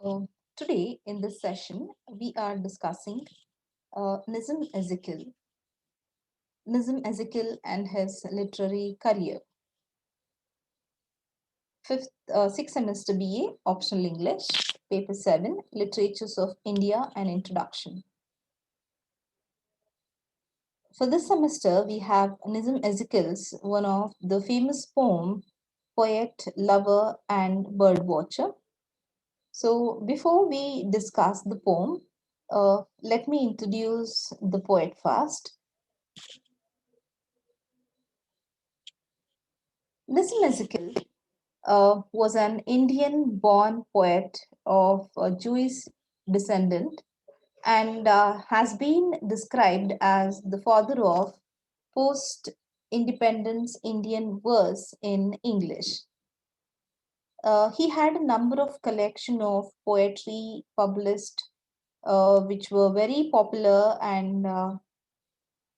Uh, Today, in this session, we are discussing Nism Ezekiel, and his literary career. Sixth semester BA, optional English, paper 7, Literatures of India and Introduction. For this semester, we have Nism Ezekiel's one of the famous poet, lover, and bird watcher. So, before we discuss the poem, let me introduce the poet first. Nissim Ezekiel was an Indian born poet of Jewish descent and has been described as the father of post independence Indian verse in English. He had a number of collection of poetry published which were very popular and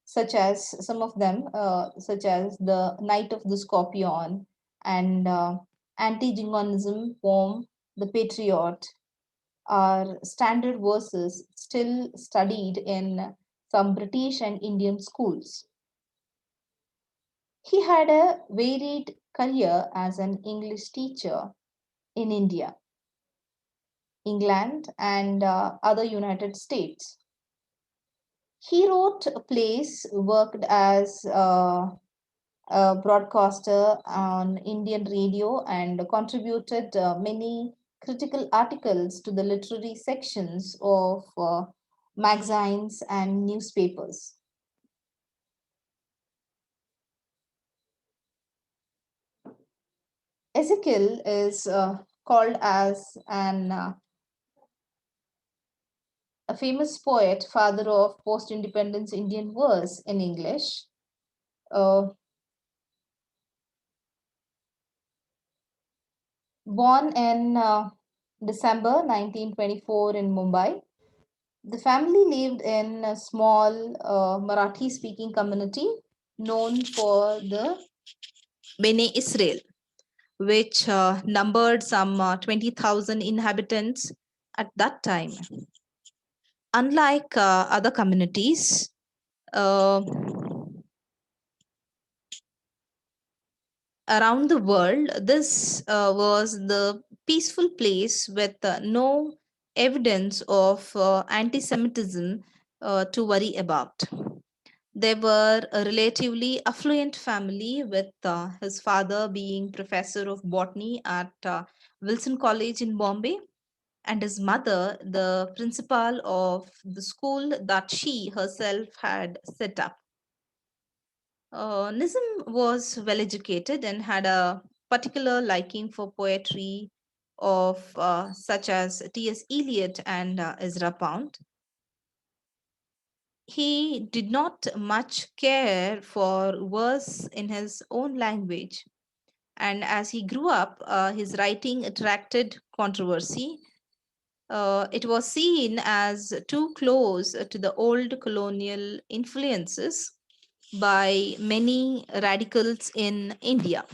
such as some of them, such as The Night of the Scorpion and Anti Jingoism poem, The Patriot, are standard verses still studied in some British and Indian schools. He had a varied career as an English teacher in India, England, and other United States. He wrote plays, worked as a broadcaster on Indian radio, and contributed many critical articles to the literary sections of magazines and newspapers. Ezekiel is called as a famous poet, father of post independence Indian verse in English. Uh, Born in December 1924 in Mumbai, the family lived in a small Marathi speaking community known for the Bene Israel, which numbered some 20,000 inhabitants at that time. Unlike other communities, uh, around the world, this was the peaceful place with no evidence of anti Semitism to worry about. They were a relatively affluent family, with his father being professor of botany at Wilson College in Bombay, and his mother the principal of the school that she herself had set up. Nizam was well educated and had a particular liking for poetry of such as T.S. Eliot and Ezra Pound. He did not much care for verse in his own language, and as he grew up, his writing attracted controversy. It was seen as too close to the old colonial influences by many radicals in India.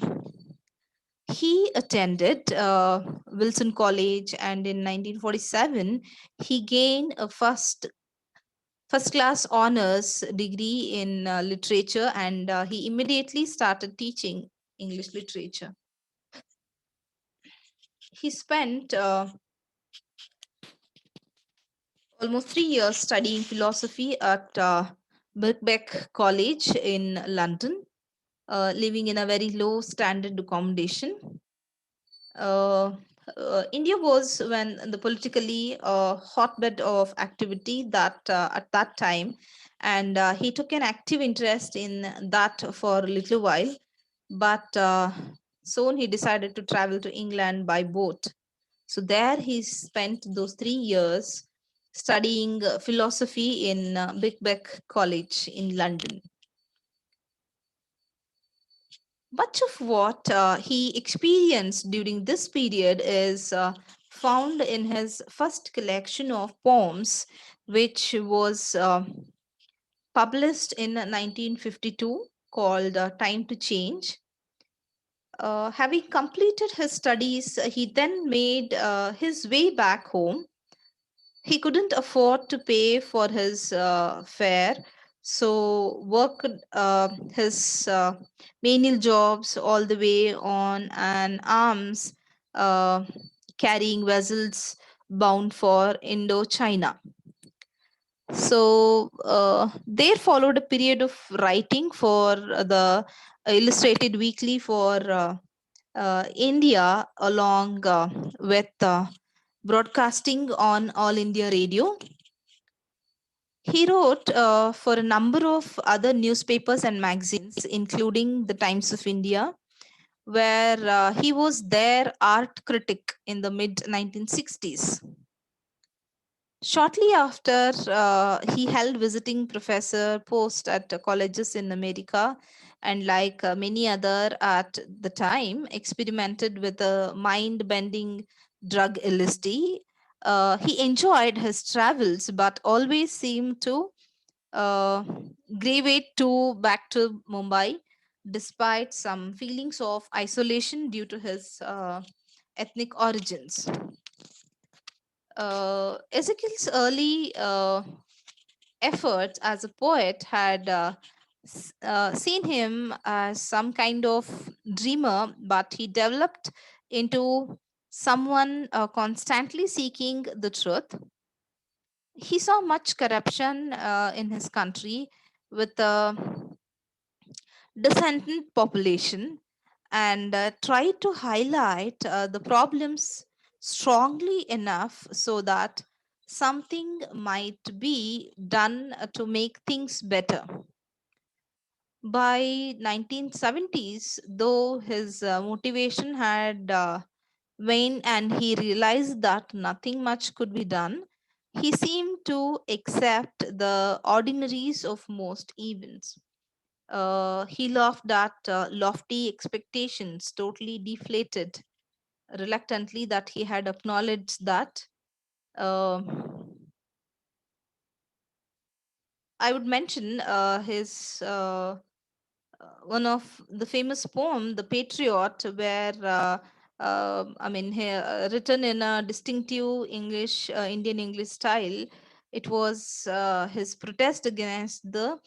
He attended Wilson College, and in 1947 he gained a first class honors degree in literature, and he immediately started teaching English literature. He spent almost 3 years studying philosophy at Birkbeck College in London, living in a very low standard accommodation. uh, India was when the politically hotbed of activity that at that time, and he took an active interest in that for a little while. But soon he decided to travel to England by boat. So there he spent those 3 years studying philosophy in Birkbeck College in London. Much of what he experienced during this period is found in his first collection of poems, which was published in 1952, called Time to Change. Having completed his studies, he then made his way back home. He couldn't afford to pay for his fare, so worked his menial jobs all the way on an arms uh, carrying vessels bound for Indochina. So there followed a period of writing for the Illustrated Weekly for India, along with broadcasting on All India Radio. He wrote for a number of other newspapers and magazines, including the Times of India, where he was their art critic in the mid 1960s. Shortly after, he held visiting professor post at colleges in America, and like many other at the time, experimented with the mind-bending drug LSD. He enjoyed his travels, but always seemed to uh, gravitate to back to Mumbai, despite some feelings of isolation due to his ethnic origins. Ezekiel's early efforts as a poet had seen him as some kind of dreamer, but he developed into someone constantly seeking the truth. He saw much corruption in his country, with a descendant population, and tried to highlight the problems strongly enough so that something might be done to make things better. By 1970s, though his motivation had waned and he realized that nothing much could be done, he seemed to accept the ordinaries of most events. He laughed at lofty expectations, totally deflated, reluctantly, that he had acknowledged that. Uh, I would mention his one of the famous poem, "The Patriot," where written in a distinctive Indian English style. It was his protest against the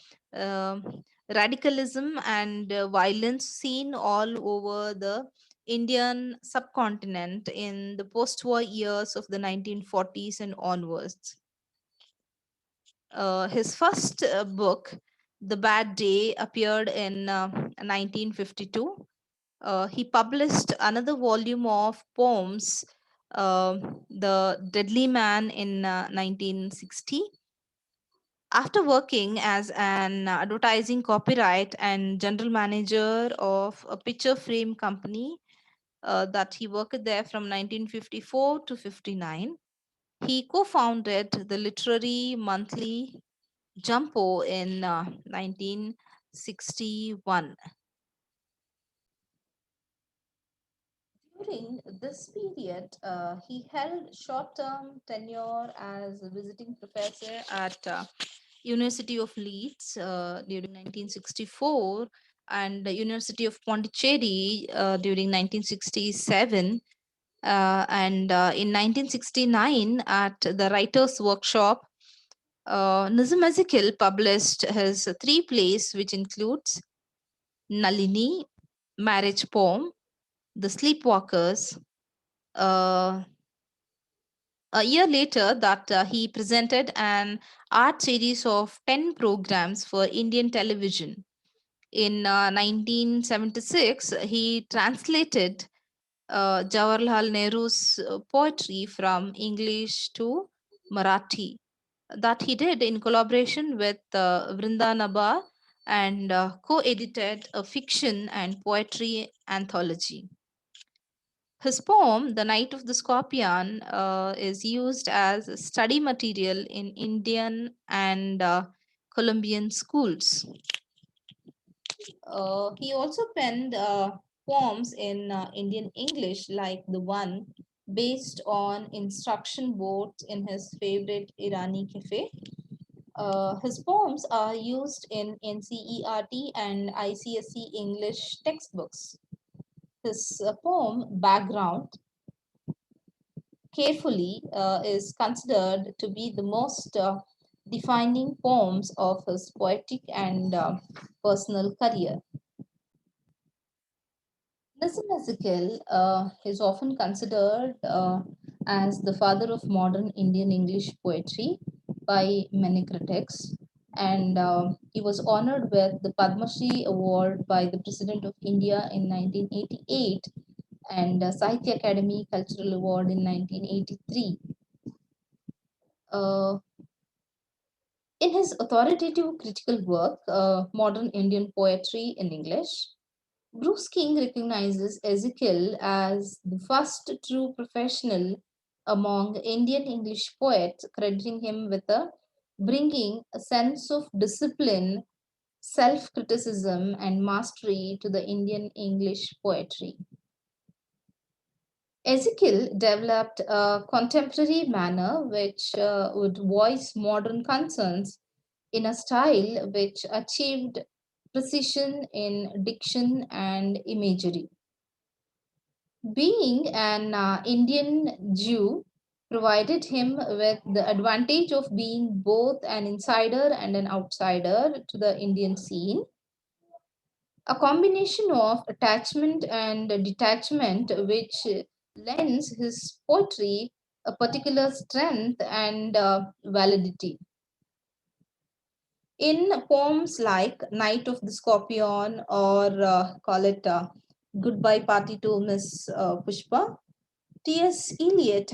radicalism and violence seen all over the Indian subcontinent in the post-war years of the 1940s and onwards. His first book, The Bad Day, appeared in 1952. He published another volume of poems, The Deadly Man, in 1960. After working as an advertising copyright and general manager of a picture frame company that he worked there from 1954 to 59, he co-founded the literary monthly Jumpo in 1961. During this period, he held short-term tenure as a visiting professor at University of Leeds during 1964 and the University of Pondicherry during 1967. And in 1969, at the Writers' Workshop, Nissim Ezekiel published his three plays, which includes Nalini, Marriage Poem, The Sleepwalkers. Uh, a year later, that he presented an art series of 10 programs for Indian television. In 1976, he translated Jawaharlal Nehru's poetry from English to Marathi. That he did in collaboration with Vrinda Nabha, and co-edited a fiction and poetry anthology. His poem, The Night of the Scorpion, is used as study material in Indian and Colombian schools. He also penned poems in Indian English, like the one based on instruction boards in his favorite Irani cafe. His poems are used in NCERT and ICSE English textbooks. his poem background carefully is considered to be the most defining poems of his poetic and personal career. Nissim Ezekiel is often considered as the father of modern Indian English poetry by many critics, and he was honored with the Padma Shri Award by the President of India in 1988 and Sahitya Academy Cultural Award in 1983. Uh, in his authoritative critical work, Modern Indian Poetry in English, Bruce King recognizes Ezekiel as the first true professional among Indian English poets, crediting him with bringing a sense of discipline, self criticism, and mastery to the Indian English poetry. Ezekiel developed a contemporary manner which would voice modern concerns in a style which achieved precision in diction and imagery. Being an Indian Jew provided him with the advantage of being both an insider and an outsider to the Indian scene, a combination of attachment and detachment which lends his poetry a particular strength and validity. In poems like Night of the Scorpion or call it Goodbye Party to Miss Pushpa, T.S. Eliot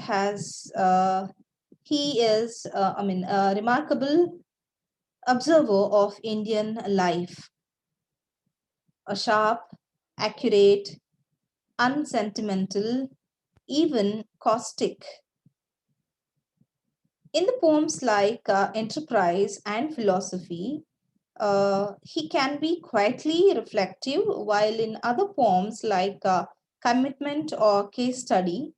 he is, a remarkable observer of Indian life, a sharp, accurate, unsentimental, even caustic. In the poems like Enterprise and Philosophy, he can be quietly reflective, while in other poems like Commitment or Case Study,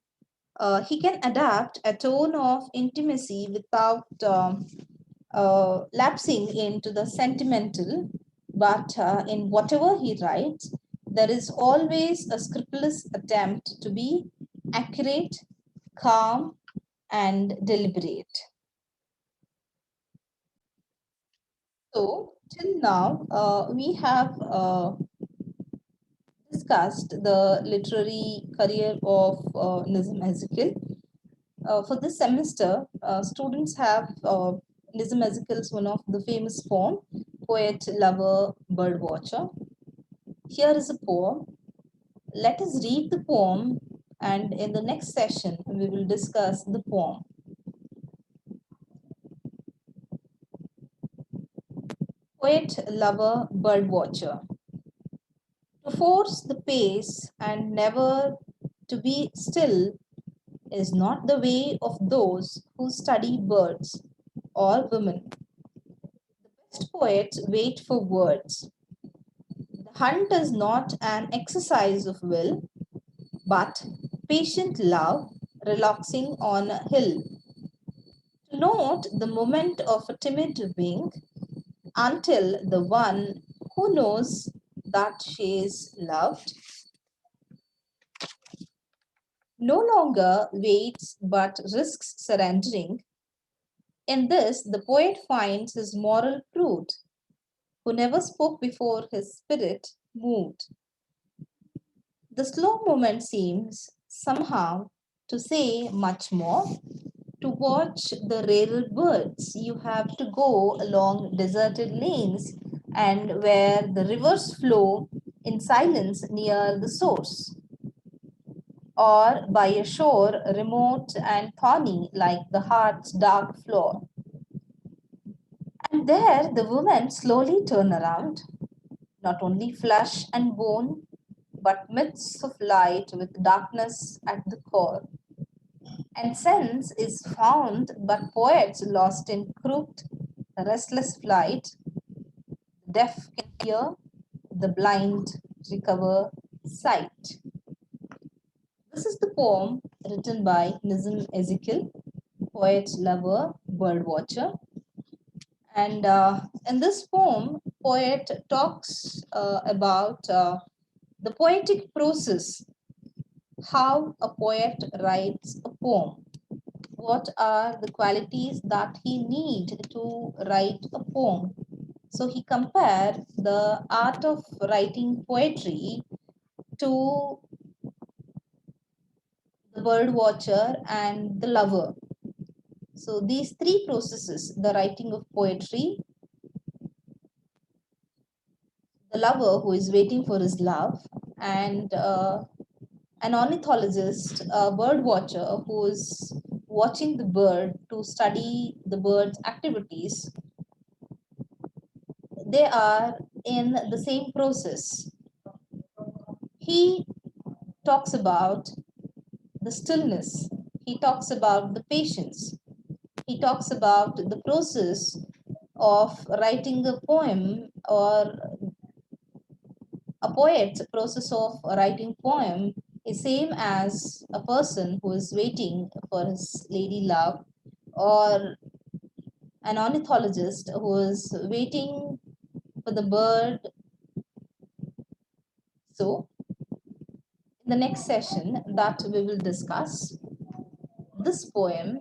he can adapt a tone of intimacy without lapsing into the sentimental. But in whatever he writes, there is always a scrupulous attempt to be accurate, calm, and deliberate. So, till now, we have discussed the literary career of Nizam Ezekiel. For this semester, students have Nizam Ezekiel's one of the famous poem, Poet, Lover, Bird Watcher. Here is a poem. Let us read the poem, and in the next session, we will discuss the poem. Poet, Lover, Bird Watcher. To force the pace and never to be still is not the way of those who study birds or women. The best poets wait for words. The hunt is not an exercise of will, but patient love relaxing on a hill. To note the moment of a timid wing until the one who knows that she is loved no longer waits but risks surrendering. In this, the poet finds his moral truth, who never spoke before his spirit moved. The slow moment seems somehow to say much more. To watch the rarer birds, you have to go along deserted lanes and where the rivers flow in silence near the source, or by a shore remote and thorny like the heart's dark floor. And there the women slowly turn around, not only flesh and bone, but myths of light with darkness at the core. And sense is found, but poets lost in crooked, restless flight. The deaf can hear, the blind recover sight. This is the poem written by Nizam Ezekiel, poet, lover, bird watcher. And in this poem, poet talks about The poetic process, how a poet writes a poem. What are the qualities that he needs to write a poem? So he compared the art of writing poetry to the bird watcher and the lover. So these three processes, the writing of poetry, the lover who is waiting for his love, and an ornithologist, a bird watcher who is watching the bird to study the bird's activities, they are in the same process. He talks about the stillness, he talks about the patience, he talks about the process of writing a poem, or a poet's process of writing poem is same as a person who is waiting for his lady love, or an ornithologist who is waiting for the bird. So in the next session that we will discuss this poem